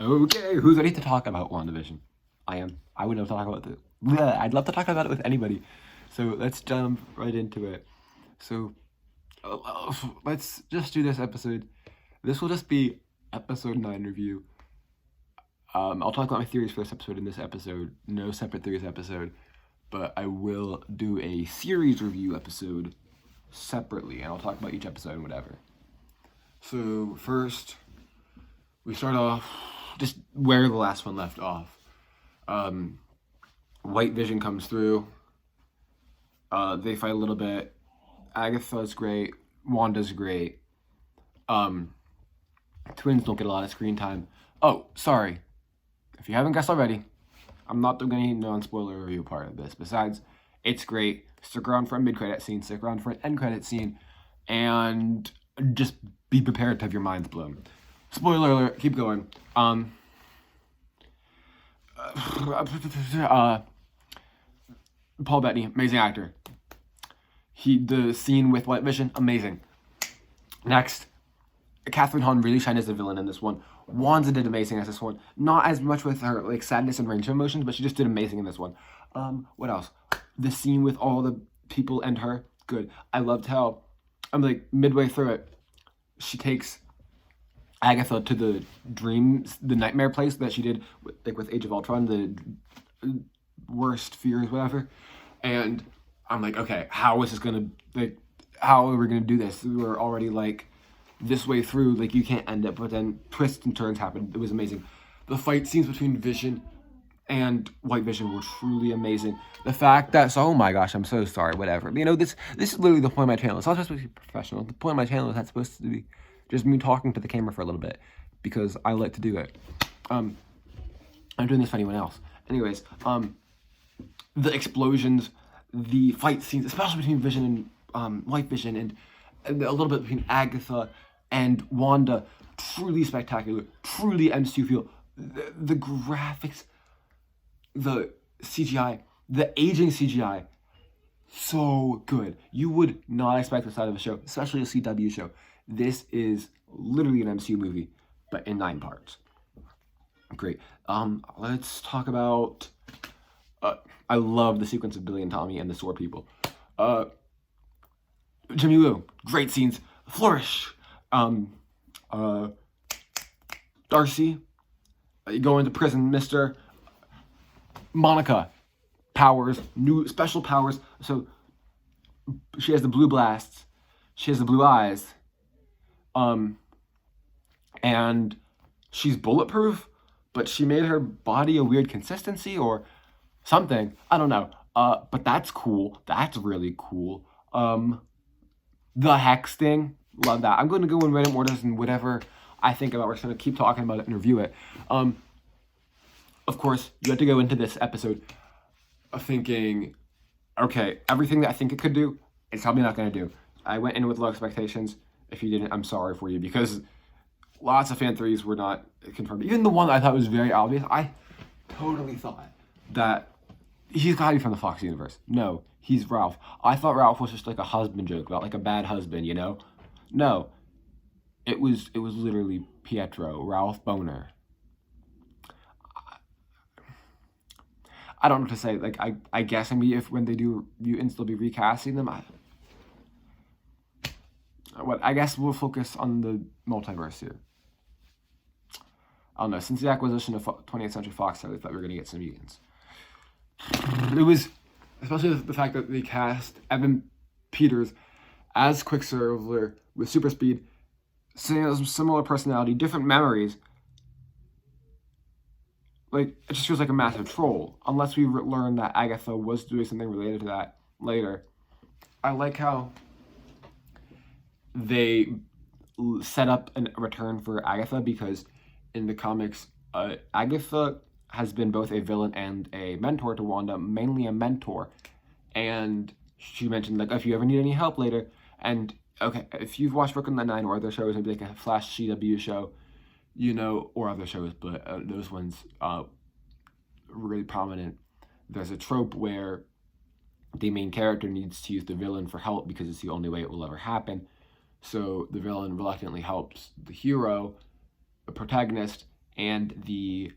Okay, who's ready to talk about WandaVision? I am. I would love to talk about it. Bleh, I'd love to talk about it with anybody. So let's jump right into it. So let's just do this episode. This will just be episode 9 review. I'll talk about my theories for this episode in this episode. No separate theories episode. But I will do a series review episode separately. And I'll talk about each episode and whatever. So first, we start off just where the last one left off. White Vision comes through. They fight a little bit. Agatha's great. Wanda's great. Twins don't get a lot of screen time. Oh, sorry. If you haven't guessed already, I'm not doing any non-spoiler review part of this. Besides, it's great. Stick around for a mid-credit scene. Stick around for an end-credit scene. And just be prepared to have your minds blown. Spoiler alert. Keep going. Paul Bettany, amazing actor. The scene with White Vision, amazing. Next, Catherine Hahn really shined as a villain in this one. Wanda did amazing as this one. Not as much with her like sadness and range of emotions, but she just did amazing in this one. What else? The scene with all the people and her, good. I loved how I'm like midway through it, she takes Agatha to the nightmare place that she did with Age of Ultron, the worst fears, whatever. And I'm like, okay, how is this gonna how are we gonna do this? We were already like this way through, like you can't end it, but then twists and turns happened. It was amazing. The fight scenes between Vision and White Vision were truly amazing. The fact that oh my gosh, I'm so sorry, whatever. You know, this is literally the point of my channel. It's not supposed to be professional. The point of my channel is not supposed to be just me talking to the camera for a little bit because I like to do it. I'm doing this for anyone else. Anyways, the explosions, the fight scenes, especially between Vision and White Vision, and a little bit between Agatha and Wanda, truly spectacular, truly MCU feel. The graphics, the CGI, the aging CGI, so good. You would not expect this out of a show, especially a CW show. This is literally an MCU movie, but in 9 parts. Great. Let's talk about. I love the sequence of Billy and Tommy and the sword people. Jimmy Woo, great scenes. Flourish. Darcy, you go into prison, Mr. Monica, powers, new special powers. So she has the blue blasts. She has the blue eyes. And she's bulletproof, but she made her body a weird consistency or something. I don't know. But that's cool. That's really cool. The Hex thing, love that. I'm going to go in random orders and whatever I think about. We're just going to keep talking about it and review it. Of course, you have to go into this episode thinking, okay, everything that I think it could do, it's probably not going to do. I went in with low expectations. If you didn't, I'm sorry for you because lots of fan theories were not confirmed. Even the one that I thought was very obvious, I totally thought that he's got to be from the Fox universe. No, he's Ralph. I thought Ralph was just like a husband joke about like a bad husband, you know? No, it was literally Pietro, Ralph Boner. I don't know what to say. Like I guess maybe if when they do mutants, they'll be recasting them. I guess we'll focus on the multiverse here. I don't know. Since the acquisition of 20th Century Fox, I thought we were going to get some mutants. It was, especially the fact that they cast Evan Peters as Quicksilver with super speed, similar personality, different memories. Like, it just feels like a massive troll, unless we learn that Agatha was doing something related to that later. I like how they set up a return for Agatha because in the comics, Agatha has been both a villain and a mentor to Wanda, mainly a mentor. And she mentioned, like, if you ever need any help later, and okay, if you've watched Brooklyn Nine-Nine or other shows, maybe like a Flash CW show, you know, or other shows, but those ones really prominent. There's a trope where the main character needs to use the villain for help because it's the only way it will ever happen. So the villain reluctantly helps the hero, the protagonist, and it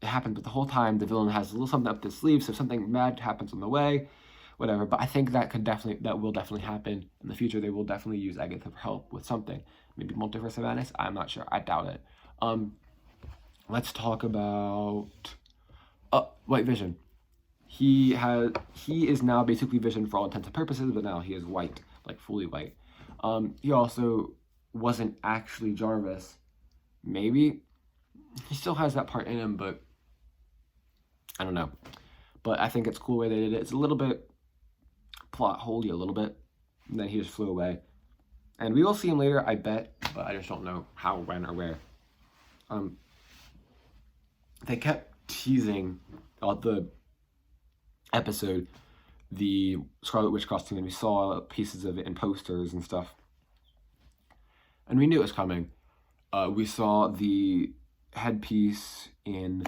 happens, but the whole time the villain has a little something up their sleeve, so if something bad happens on the way, whatever. But I think that will definitely happen in the future. They will definitely use Agatha for help with something. Maybe Multiverse of Madness. I'm not sure. I doubt it. Let's talk about White Vision. He is now basically Vision for all intents and purposes, but now he is white, like fully white. He also wasn't actually Jarvis. Maybe he still has that part in him, but I don't know. But I think it's cool the way they did it. It's a little bit plot holey, a little bit, and then he just flew away. And we will see him later, I bet, but I just don't know how, when, or where. They kept teasing about the episode, the Scarlet Witch costume, and we saw pieces of it in posters and stuff. And we knew it was coming. We saw the headpiece in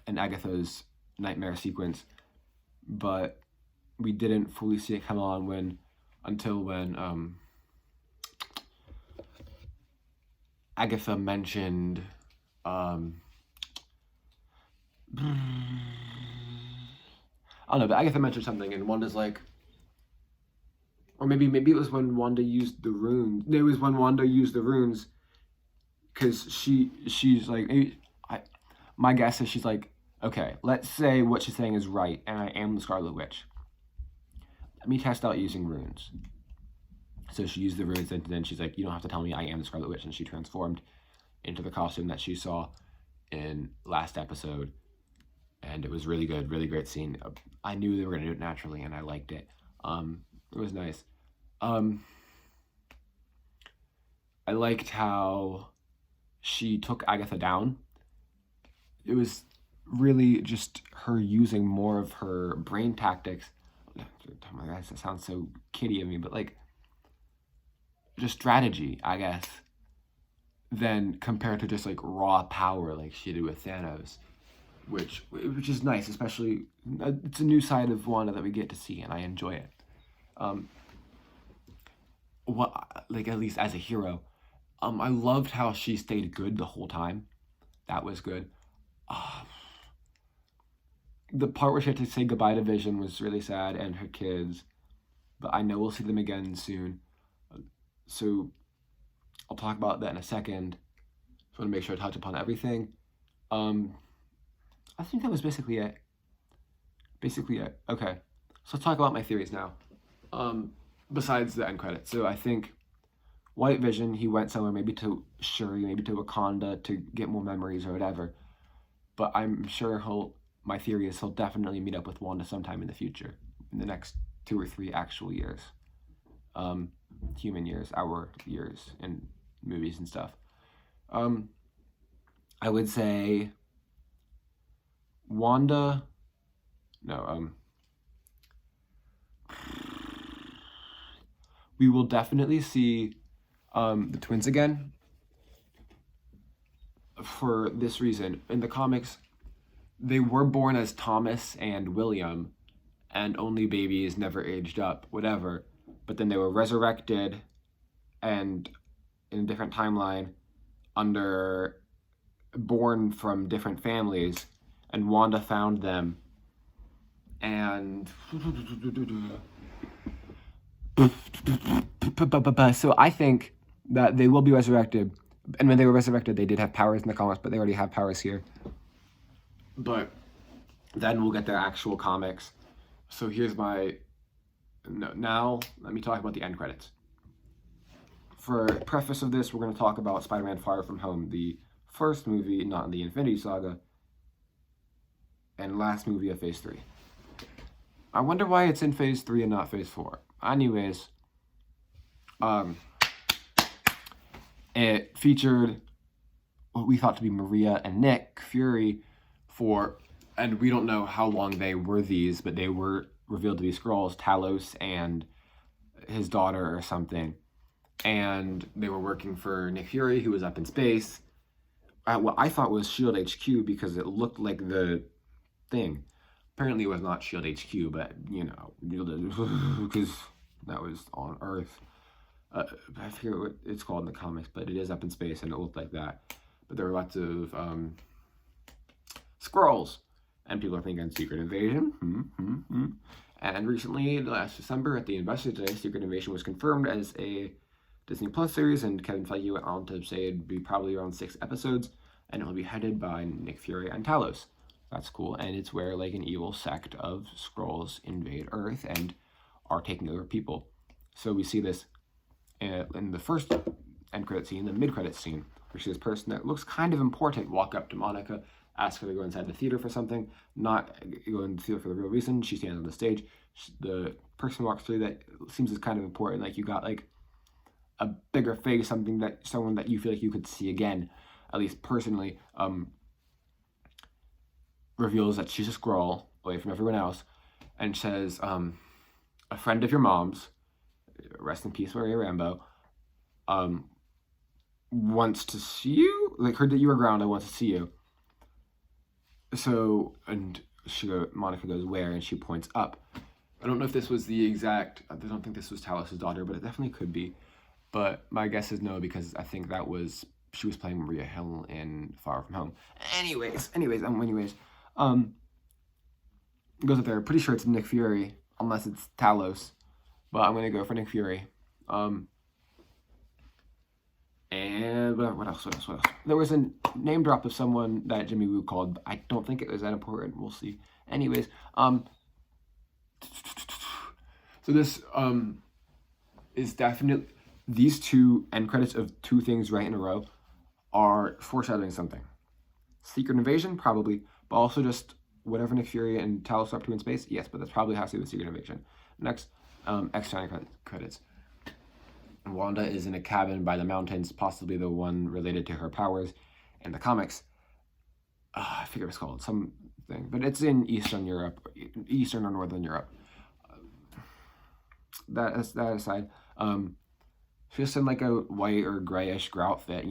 Agatha's nightmare sequence, but we didn't fully see it come on until when Agatha mentioned I don't know, but Agatha mentioned something, and Wanda's like, or maybe it was when Wanda used the runes. It was when Wanda used the runes, because she's like, my guess is she's like, okay, let's say what she's saying is right, and I am the Scarlet Witch. Let me test out using runes. So she used the runes, and then she's like, you don't have to tell me I am the Scarlet Witch, and she transformed into the costume that she saw in last episode, and it was really good, really great scene. I knew they were going to do it naturally, and I liked it. It was nice. I liked how she took Agatha down. It was really just her using more of her brain tactics. Oh my gosh, that sounds so kiddie of me, but like, just strategy, I guess, than compared to just like raw power like she did with Thanos, which is nice, especially it's a new side of Wanda that we get to see, and I enjoy it. At least as a hero, I loved how she stayed good the whole time. That was good. The part where she had to say goodbye to Vision was really sad, and her kids, but I know we'll see them again soon. So I'll talk about that in a second. Just want to make sure I touch upon everything. I think that was basically it. Okay, so let's talk about my theories now. Besides the end credits. So I think White Vision, he went somewhere, maybe to Shuri, maybe to Wakanda to get more memories or whatever. But I'm sure my theory is he'll definitely meet up with Wanda sometime in the future, in the next 2 or 3 actual years. Human years, our years in movies and stuff. I would say Wanda, we will definitely see the twins again for this reason. In the comics, they were born as Thomas and William, and only babies, never aged up, whatever. But then they were resurrected, and in a different timeline, born from different families, and Wanda found them, and so I think that they will be resurrected. And when they were resurrected, they did have powers in the comics, but they already have powers here. But then we'll get their actual comics. So here's now let me talk about the end credits. For preface of this, we're going to talk about Spider-Man Far From Home, the first movie, not in the Infinity Saga, and last movie of Phase 3. I wonder why it's in Phase 3 and not Phase 4. Anyways, it featured what we thought to be Maria and Nick Fury and we don't know how long they were these, but they were revealed to be Skrulls, Talos and his daughter or something. And they were working for Nick Fury, who was up in space. What I thought was SHIELD HQ because it looked like the thing. Apparently it was not SHIELD HQ, but, because that was on Earth. I forget what it's called in the comics, but it is up in space and it looked like that. But there were lots of scrolls, and people are thinking Secret Invasion. And recently, last December, at the Investor Day, Secret Invasion was confirmed as a Disney Plus series, and Kevin Feige went on to say it'd be probably around 6 episodes, and it will be headed by Nick Fury and Talos. That's cool, and it's where like an evil sect of Skrulls invade Earth and are taking over people. So we see this in the first end credit scene, the mid credit scene, where she this person that looks kind of important walk up to Monica, ask her to go inside the theater for something, not go in the theater for the real reason. She stands on the stage. The person walks through that seems as kind of important. Like you got like a bigger face, someone that you feel like you could see again, at least personally. Reveals that she's a Skrull away from everyone else, and says, "A friend of your mom's, rest in peace, Maria Rambeau, wants to see you. Like heard that you were grounded, wants to see you." So, and Monica goes, "Where?" And she points up. I don't know if this was the exact. I don't think this was Talos' daughter, but it definitely could be. But my guess is no, because I think she was playing Maria Hill in Far From Home. Anyways. Goes up there. Pretty sure it's Nick Fury, unless it's Talos. But I'm gonna go for Nick Fury. And what else? There was a name drop of someone that Jimmy Woo called. I don't think it was that important. We'll see. Anyways, so this is definitely, these two end credits of two things right in a row are foreshadowing something. Secret Invasion, probably, but also just whatever Nick Fury and Talos are up to in space, yes, but that's probably has to do with Secret Invasion. Next, external credits. Wanda is in a cabin by the mountains, possibly the one related to her powers in the comics. I forget what it's called, something, but it's in Eastern or Northern Europe. That aside, she's just in like a white or grayish outfit,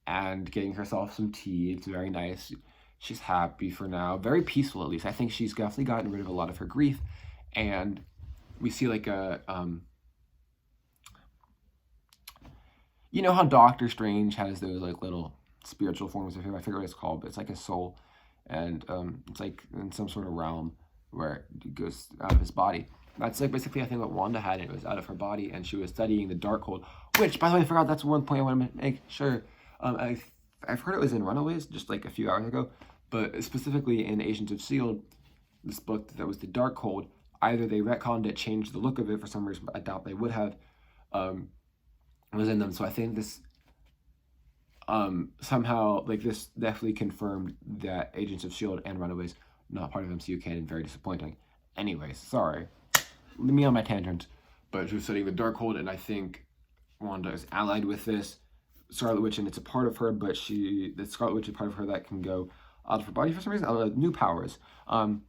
and getting herself some tea. It's very nice. She's happy for now, very peaceful at least. I think she's definitely gotten rid of a lot of her grief, and we see like a you know how Doctor Strange has those like little spiritual forms of him? I forget what it's called, but it's like a soul, and it's like in some sort of realm where it goes out of his body. That's like basically I think what Wanda had. It was out of her body, and she was studying the Darkhold. Which, by the way, I forgot. That's one point I want to make sure. I've heard it was in Runaways just like a few hours ago, but specifically in Agents of S.H.I.E.L.D., this book that was the Darkhold. Either they retconned it, changed the look of it for some reason, but I doubt they would have. Was in them, so I think this somehow like this definitely confirmed that Agents of S.H.I.E.L.D. and Runaways not part of MCU canon. Very disappointing. Anyways, sorry, leave me on my tangent. But she was studying the Darkhold, and I think Wanda is allied with this Scarlet Witch, and it's a part of her. But the Scarlet Witch is part of her that can go out of her body for some reason. New powers. Out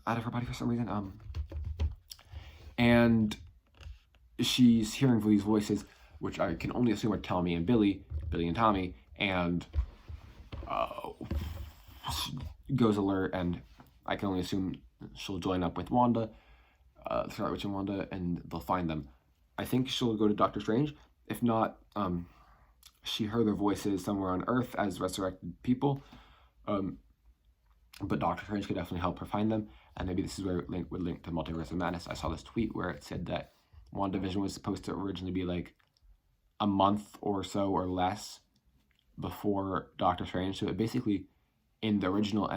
of her body for some reason. And she's hearing these voices, which I can only assume are Tommy and Billy and Tommy, and goes alert, and I can only assume she'll join up with Wanda, Scarlet Witch and Wanda, and they'll find them. I think she'll go to Doctor Strange. If not, she heard their voices somewhere on Earth as resurrected people, but Doctor Strange could definitely help her find them, and maybe this is where it would link to Multiverse of Madness. I saw this tweet where it said that WandaVision was supposed to originally be like a month or so or less before Doctor Strange. So it basically, in the original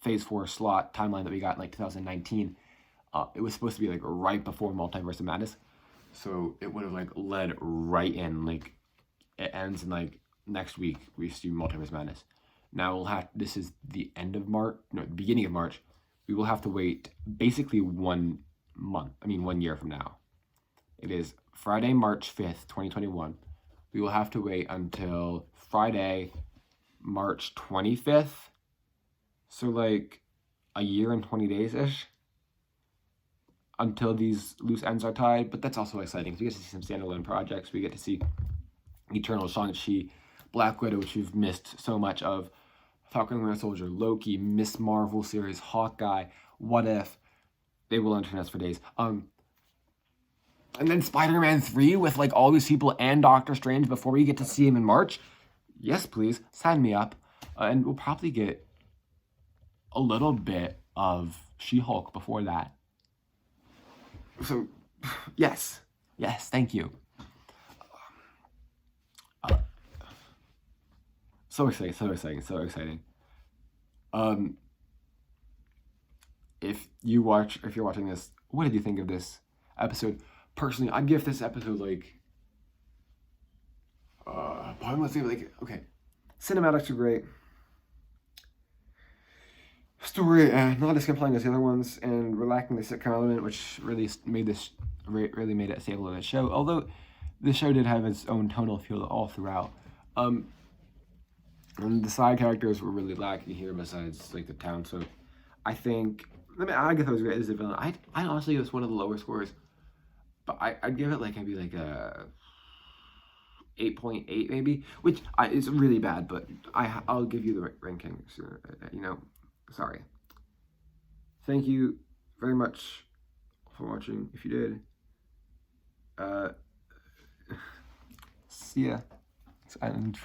Phase 4 slot timeline that we got in like 2019, it was supposed to be like right before Multiverse of Madness. So it would have like led right in, like it ends in like next week we see Multiverse of Madness. Now this is the end of March, no, the beginning of March. We will have to wait basically 1 year from now. It is Friday, March 5th, 2021. We will have to wait until Friday, March 25th. So like a year and 20 days-ish until these loose ends are tied. But that's also exciting because we get to see some standalone projects. We get to see Eternal, Shang-Chi, Black Widow, which we've missed so much of, Falcon and Winter Soldier, Loki, Miss Marvel series, Hawkeye, What If. They will entertain us for days. And then Spider-Man 3 with like all these people and Doctor Strange before we get to see him in March. Yes, please, sign me up. And we'll probably get a little bit of She-Hulk before that. So, yes, thank you. So exciting. If you're watching this, what did you think of this episode? Personally, I'd give this episode like, probably let's say like, okay, cinematics are great. Story, not as compelling as the other ones, and we're lacking the sitcom element, which really made it stable of a show. Although the show did have its own tonal feel all throughout. And the side characters were really lacking here, besides like the town. So I think, I guess I was great as a villain. I honestly give this one of the lower scores, but I'd give it like maybe like a 8.8 maybe, which is really bad. But I'll give you the ranking. Sorry. Thank you very much for watching. If you did, see ya. And